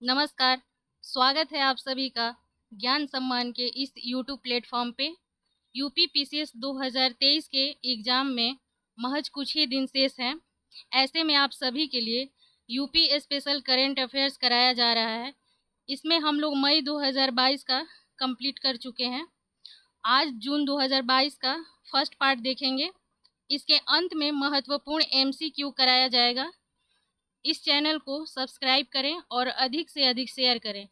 नमस्कार, स्वागत है आप सभी का ज्ञान सम्मान के इस यूट्यूब प्लेटफॉर्म पे। यूपी पीसीएस 2023 के एग्ज़ाम में महज कुछ ही दिन शेष हैं। ऐसे में आप सभी के लिए यूपी स्पेशल करंट अफेयर्स कराया जा रहा है। इसमें हम लोग मई 2022 का कंप्लीट कर चुके हैं। आज जून 2022 का फर्स्ट पार्ट देखेंगे। इसके अंत में महत्वपूर्ण एमसीक्यू कराया जाएगा। इस चैनल को सब्सक्राइब करें और अधिक से अधिक शेयर करें।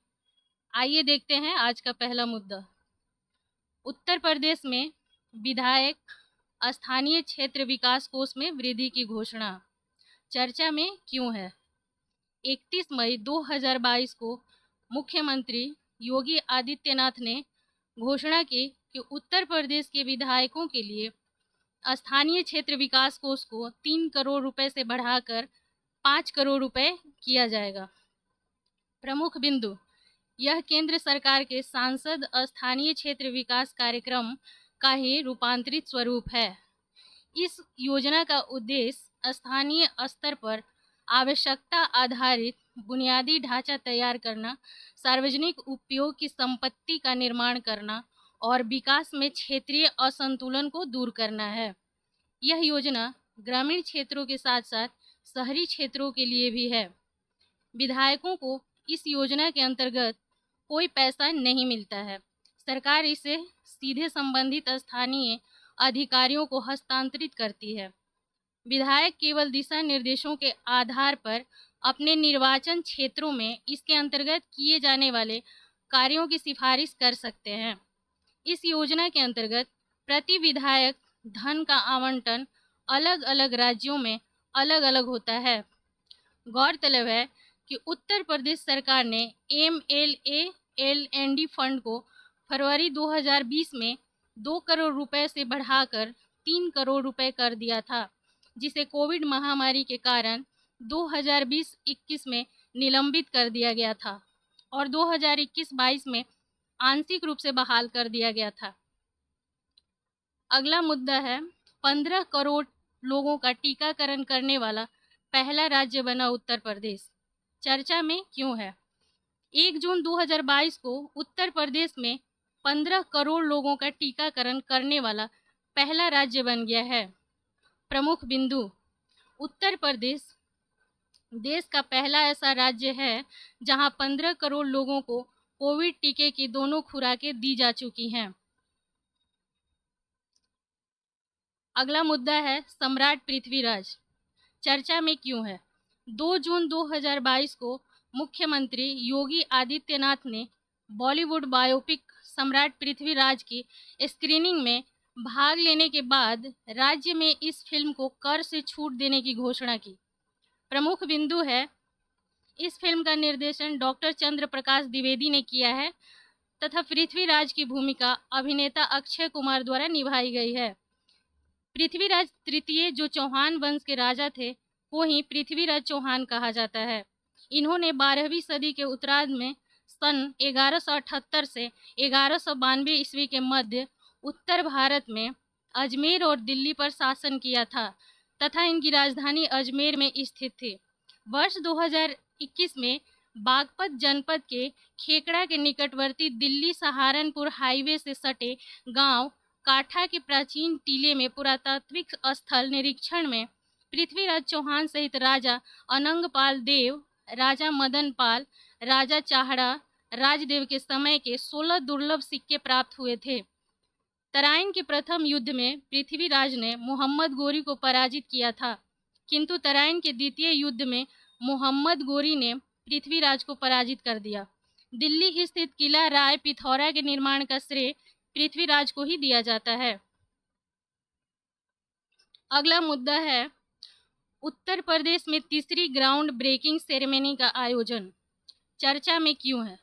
आइए देखते हैं आज का पहला मुद्दा। उत्तर प्रदेश में विधायक स्थानीय क्षेत्र विकास कोष में वृद्धि की घोषणा चर्चा में क्यों है? 31 मई 2022 को मुख्यमंत्री योगी आदित्यनाथ ने घोषणा की कि उत्तर प्रदेश के विधायकों के लिए स्थानीय क्षेत्र विकास कोष को 3 करोड़ रुपए से बढ़ाकर 5 करोड़ रुपए किया जाएगा। प्रमुख बिंदु: यह केंद्र सरकार के सांसद स्थानीय क्षेत्र विकास कार्यक्रम का ही रूपांतरित स्वरूप है। इस योजना का उद्देश्य स्थानीय स्तर पर आवश्यकता आधारित बुनियादी ढांचा तैयार करना, सार्वजनिक उपयोग की संपत्ति का निर्माण करना और विकास में क्षेत्रीय असंतुलन को दूर करना है। यह योजना ग्रामीण क्षेत्रों के साथ साथ शहरी क्षेत्रों के लिए भी है। विधायकों को इस योजना के अंतर्गत कोई पैसा नहीं मिलता है। सरकार इसे सीधे संबंधित स्थानीय अधिकारियों को हस्तांतरित करती है। विधायक केवल दिशा निर्देशों के आधार पर अपने निर्वाचन क्षेत्रों में इसके अंतर्गत किए जाने वाले कार्यों की सिफारिश कर सकते हैं। इस योजना के अंतर्गत प्रति विधायक धन का आवंटन अलग अलग राज्यों में अलग अलग होता है। गौरतलब है कि उत्तर प्रदेश सरकार ने MLA-LND फंड को फरवरी 2020 में 2 करोड़ रुपए से बढ़ाकर 3 करोड़ रुपए कर दिया था, जिसे कोविड महामारी के कारण 2020-21 में निलंबित कर दिया गया था और 2021-22 में आंशिक रूप से बहाल कर दिया गया था। अगला मुद्दा है, 15 करोड़ लोगों का टीकाकरण करने वाला पहला राज्य बना उत्तर प्रदेश। चर्चा में क्यों है? 1 जून 2022 को उत्तर प्रदेश में 15 करोड़ लोगों का टीकाकरण करने वाला पहला राज्य बन गया है। प्रमुख बिंदु: उत्तर प्रदेश देश का पहला ऐसा राज्य है जहां 15 करोड़ लोगों को कोविड टीके की दोनों खुराकें दी जा चुकी हैं। अगला मुद्दा है, सम्राट पृथ्वीराज। चर्चा में क्यों है? 2 जून 2022 को मुख्यमंत्री योगी आदित्यनाथ ने बॉलीवुड बायोपिक सम्राट पृथ्वीराज की स्क्रीनिंग में भाग लेने के बाद राज्य में इस फिल्म को कर से छूट देने की घोषणा की। प्रमुख बिंदु है, इस फिल्म का निर्देशन डॉक्टर चंद्र प्रकाश द्विवेदी ने किया है तथा पृथ्वीराज की भूमिका अभिनेता अक्षय कुमार द्वारा निभाई गई है। पृथ्वीराज तृतीय जो चौहान वंश के राजा थे वो ही पृथ्वीराज चौहान कहा जाता है। इन्होंने 12वीं सदी के उत्तरार्ध में सन 1178 से 1192 ईस्वी के मध्य उत्तर भारत में अजमेर और दिल्ली पर शासन किया था तथा इनकी राजधानी अजमेर में स्थित थी। वर्ष 2021 में बागपत जनपद के खेकड़ा के निकटवर्ती दिल्ली सहारनपुर हाईवे से सटे गांव काठा के प्राचीन टीले में पुरातात्विक स्थल निरीक्षण में पृथ्वीराज चौहान सहित राजा अनंगपाल देव, राजा मदन पाल, राजा चाहड़ा राजदेव के समय के 16 दुर्लभ सिक्के प्राप्त हुए थे। तराइन के प्रथम युद्ध में पृथ्वीराज ने मोहम्मद गोरी को पराजित किया था, किंतु तराइन के द्वितीय युद्ध में मोहम्मद गोरी ने पृथ्वीराज को पराजित कर दिया। दिल्ली स्थित किला राय पिथौरा के निर्माण का श्रेय पृथ्वीराज को ही दिया जाता है। अगला मुद्दा है, उत्तर प्रदेश में तीसरी ग्राउंड ब्रेकिंग सेरेमनी का आयोजन चर्चा में क्यों है?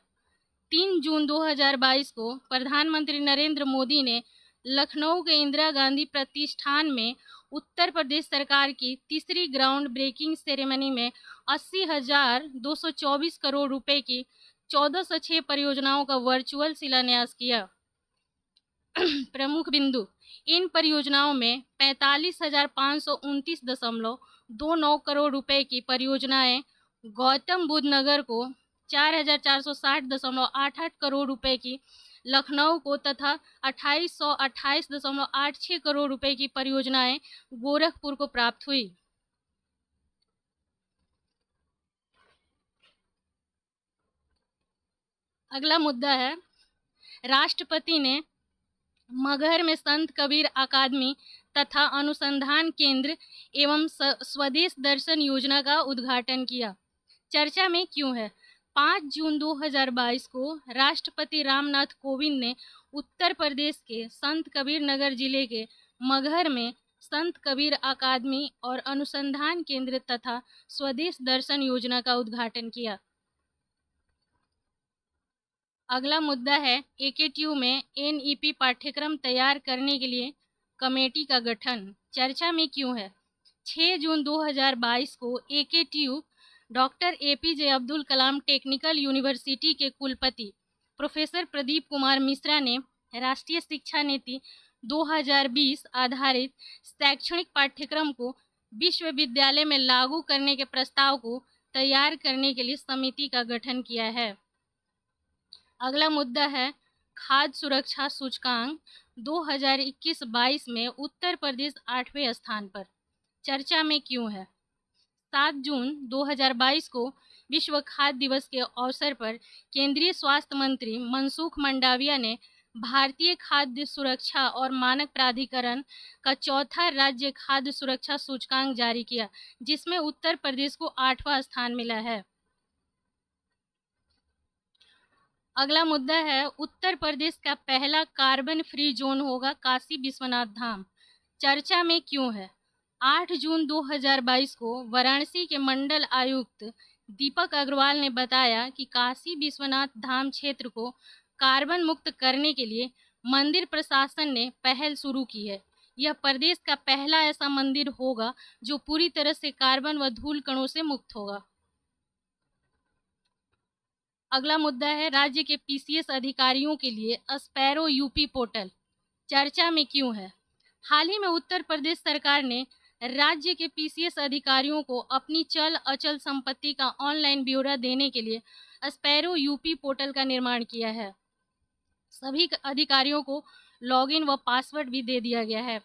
3 जून 2022 को प्रधानमंत्री नरेंद्र मोदी ने लखनऊ के इंदिरा गांधी प्रतिष्ठान में उत्तर प्रदेश सरकार की तीसरी ग्राउंड ब्रेकिंग सेरेमनी में 80,224 करोड़ रुपए की 1406 परियोजनाओं का वर्चुअल शिलान्यास किया। प्रमुख बिंदु: इन परियोजनाओं में 45,529.29 करोड़ रुपए की परियोजनाएं गौतम बुद्ध नगर को 4,460.88 करोड़ रुपए की लखनऊ को तथा 2,828.86 करोड़ रुपए की परियोजनाएं गोरखपुर को प्राप्त हुई। अगला मुद्दा है, राष्ट्रपति ने मगहर में संत कबीर अकादमी तथा अनुसंधान केंद्र एवं स्वदेश दर्शन योजना का उद्घाटन किया। चर्चा में क्यों है? 5 जून 2022 को राष्ट्रपति रामनाथ कोविंद ने उत्तर प्रदेश के संत कबीर नगर जिले के मगहर में संत कबीर अकादमी और अनुसंधान केंद्र तथा स्वदेश दर्शन योजना का उद्घाटन किया। अगला मुद्दा है, एकेटीयू में एनईपी पाठ्यक्रम तैयार करने के लिए कमेटी का गठन। चर्चा में क्यों है? 6 जून 2022 को AKTU doctor APJ Abdul Kalam technical university के कुलपति प्रोफेसर प्रदीप कुमार मिश्रा ने राष्ट्रीय शिक्षा नीति 2020 आधारित शैक्षणिक पाठ्यक्रम को विश्वविद्यालय में लागू करने के प्रस्ताव को तैयार करने के लिए समिति का गठन किया है। अगला मुद्दा है, खाद्य सुरक्षा सूचकांक 2021-22 में उत्तर प्रदेश 8वें स्थान पर। चर्चा में क्यों है? 7 जून 2022 को विश्व खाद्य दिवस के अवसर पर केंद्रीय स्वास्थ्य मंत्री मनसुख मंडाविया ने भारतीय खाद्य सुरक्षा और मानक प्राधिकरण का चौथा राज्य खाद्य सुरक्षा सूचकांक जारी किया, जिसमें उत्तर प्रदेश को 8वां स्थान मिला है। अगला मुद्दा है, उत्तर प्रदेश का पहला कार्बन फ्री जोन होगा काशी विश्वनाथ धाम। चर्चा में क्यों है? 8 जून 2022 को वाराणसी के मंडल आयुक्त दीपक अग्रवाल ने बताया कि काशी विश्वनाथ धाम क्षेत्र को कार्बन मुक्त करने के लिए मंदिर प्रशासन ने पहल शुरू की है। यह प्रदेश का पहला ऐसा मंदिर होगा जो पूरी तरह से कार्बन व धूल कणों से मुक्त होगा। अगला मुद्दा है, राज्य के पीसीएस अधिकारियों के लिए स्पैरो यूपी पोर्टल। चर्चा में क्यों है? हाल ही में उत्तर प्रदेश सरकार ने राज्य के पीसीएस अधिकारियों को अपनी चल अचल संपत्ति का ऑनलाइन ब्यौरा देने के लिए स्पैरो यूपी पोर्टल का निर्माण किया है। सभी अधिकारियों को लॉगिन व पासवर्ड भी दे दिया गया है।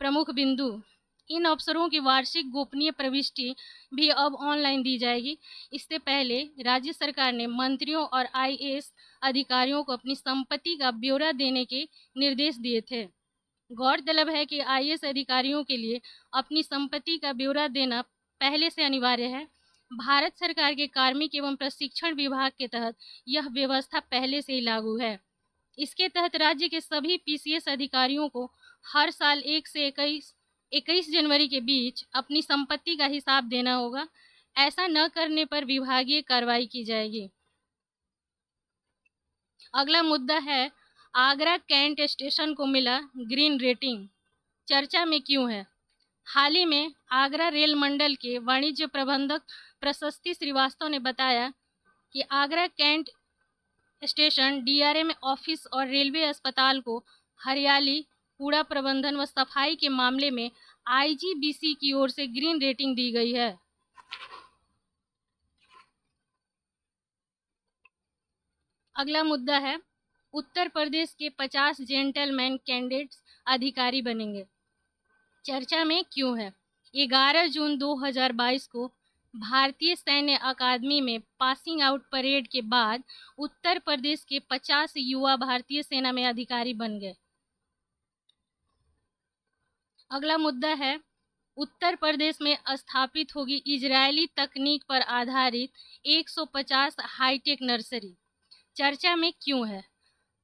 प्रमुख बिंदु, इन अफसरों की वार्षिक गोपनीय प्रविष्टि भी अब ऑनलाइन दी जाएगी। इससे पहले राज्य सरकार ने मंत्रियों और आईएएस अधिकारियों को अपनी संपत्ति का ब्यौरा देने के निर्देश दिए थे। गौरतलब है कि आईएएस अधिकारियों के लिए अपनी संपत्ति का ब्यौरा देना पहले से अनिवार्य है। भारत सरकार के कार्मिक एवं प्रशिक्षण विभाग के तहत यह व्यवस्था पहले से ही लागू है। इसके तहत राज्य के सभी पीसीएस अधिकारियों को हर साल 1 से 21 जनवरी के बीच अपनी संपत्ति का हिसाब देना होगा। ऐसा न करने पर विभागीय कार्रवाई की जाएगी। अगला मुद्दा है, आगरा कैंट स्टेशन को मिला ग्रीन रेटिंग। चर्चा में क्यों है? हाल ही में आगरा रेल मंडल के वाणिज्य प्रबंधक प्रशस्ति श्रीवास्तव ने बताया कि Agra cantt station DRM office और रेलवे अस्पताल को हरियाली, कूड़ा प्रबंधन व सफाई के मामले में आईजीबीसी की ओर से ग्रीन रेटिंग दी गई है। अगला मुद्दा है, उत्तर प्रदेश के 50 जेंटलमैन कैंडिडेट्स अधिकारी बनेंगे। चर्चा में क्यों है? 11 जून 2022 को भारतीय सैन्य अकादमी में पासिंग आउट परेड के बाद उत्तर प्रदेश के 50 युवा भारतीय सेना में अधिकारी बन गए। अगला मुद्दा है, उत्तर प्रदेश में स्थापित होगी इजरायली तकनीक पर आधारित 150 हाईटेक नर्सरी। चर्चा में क्यों है?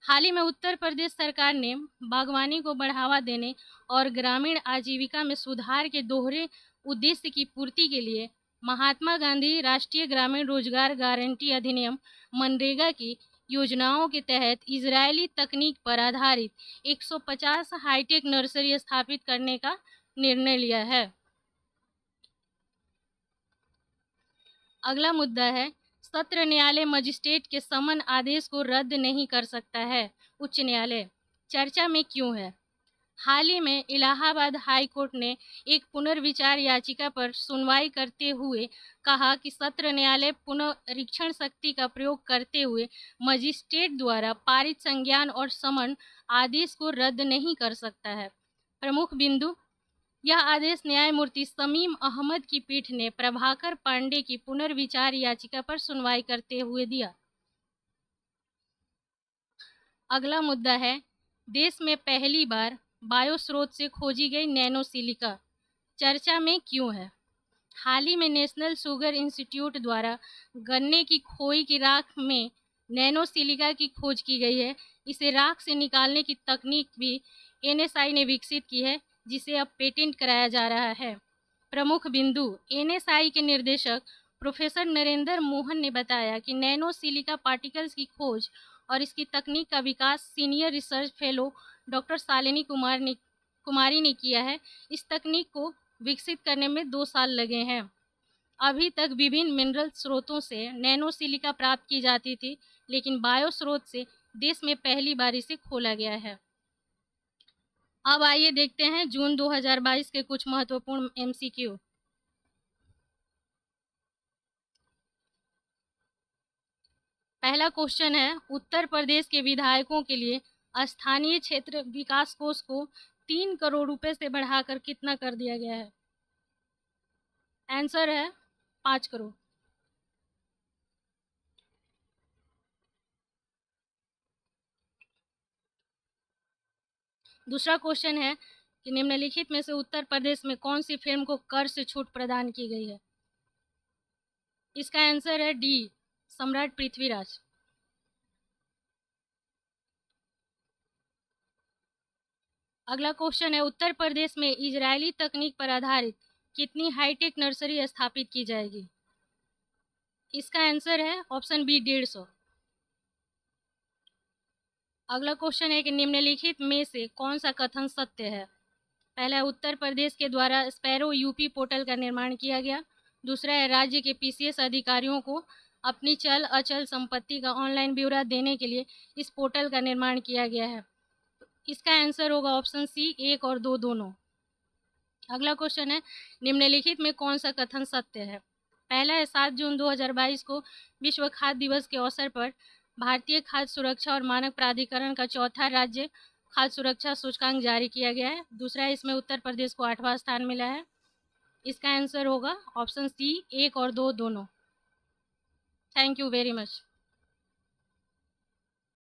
हाल ही में उत्तर प्रदेश सरकार ने बागवानी को बढ़ावा देने और ग्रामीण आजीविका में सुधार के दोहरे उद्देश्य की पूर्ति के लिए महात्मा गांधी राष्ट्रीय ग्रामीण रोजगार गारंटी अधिनियम मनरेगा की योजनाओं के तहत इजरायली तकनीक पर आधारित 150 हाईटेक नर्सरी स्थापित करने का निर्णय लिया है। अगला मुद्दा है, सत्र न्यायालय मजिस्ट्रेट के समन आदेश को रद्द नहीं कर सकता है उच्च न्यायालय। चर्चा में क्यों है? हाल ही में इलाहाबाद हाई कोर्ट ने एक पुनर्विचार याचिका पर सुनवाई करते हुए कहा कि सत्र न्यायालय पुनरीक्षण शक्ति का प्रयोग करते हुए मजिस्ट्रेट द्वारा पारित संज्ञान और समन आदेश को रद्द नहीं कर सकता है। प्रमुख बिंदु, यह आदेश न्यायमूर्ति शमीम अहमद की पीठ ने प्रभाकर पांडे की पुनर्विचार याचिका पर सुनवाई करते हुए दिया। अगला मुद्दा है, देश में पहली बार बायो स्रोत से खोजी गई नैनो सिलिका चर्चा में क्यों है? हाल ही में नेशनल शुगर इंस्टीट्यूट द्वारा गन्ने की खोई की राख में नैनो सिलिका की खोज की गई है। इसे राख से निकालने की तकनीक भी एनएसआई ने विकसित की है, जिसे अब पेटेंट कराया जा रहा है। प्रमुख बिंदु, एनएसआई के निर्देशक प्रोफेसर नरेंद्र मोहन ने बताया कि नैनो सिलिका पार्टिकल्स की खोज और इसकी तकनीक का विकास senior research fellow doctor Shalini Kumari ने किया है। इस तकनीक को विकसित करने में 2 साल लगे हैं। अभी तक विभिन्न मिनरल स्रोतों से नैनो सिलिका प्राप्त की जाती थी, लेकिन बायो स्रोत से देश में पहली बार इसे खोला गया है। अब आइए देखते हैं जून 2022 के कुछ महत्वपूर्ण एमसीक्यू। पहला क्वेश्चन है, उत्तर प्रदेश के विधायकों के लिए स्थानीय क्षेत्र विकास कोष को 3 करोड़ रुपए से बढ़ाकर कितना कर दिया गया है? आंसर है 5 करोड़। दूसरा क्वेश्चन है कि निम्नलिखित में से उत्तर प्रदेश में कौन सी फिल्म को कर से छूट प्रदान की गई है? इसका आंसर है डी, सम्राट पृथ्वीराज। अगला क्वेश्चन है, उत्तर प्रदेश में इजरायली तकनीक पर आधारित कितनी हाईटेक नर्सरी स्थापित की जाएगी? इसका आंसर है ऑप्शन बी, 150। अगला क्वेश्चन है कि निम्नलिखित में से कौन सा कथन सत्य है? पहला, उत्तर प्रदेश के द्वारा स्पैरो यूपी पोर्टल का निर्माण किया गया। दूसरा है, राज्य के पीसीएस अधिकारियों को अपनी चल अचल संपत्ति का ऑनलाइन ब्यौरा देने के लिए इस पोर्टल का निर्माण किया गया है। इसका आंसर होगा ऑप्शन सी, 1 और 2 दोनों। अगला क्वेश्चन है, निम्नलिखित में कौन सा कथन सत्य है? पहला है, 7 जून 2022 को विश्व खाद्य दिवस के अवसर पर भारतीय खाद्य सुरक्षा और मानक प्राधिकरण का चौथा राज्य खाद्य सुरक्षा सूचकांक जारी किया गया है। दूसरा है, इसमें उत्तर प्रदेश को 8वां स्थान मिला है। इसका आंसर होगा ऑप्शन सी, 1 और 2 दोनों। Thank you very much.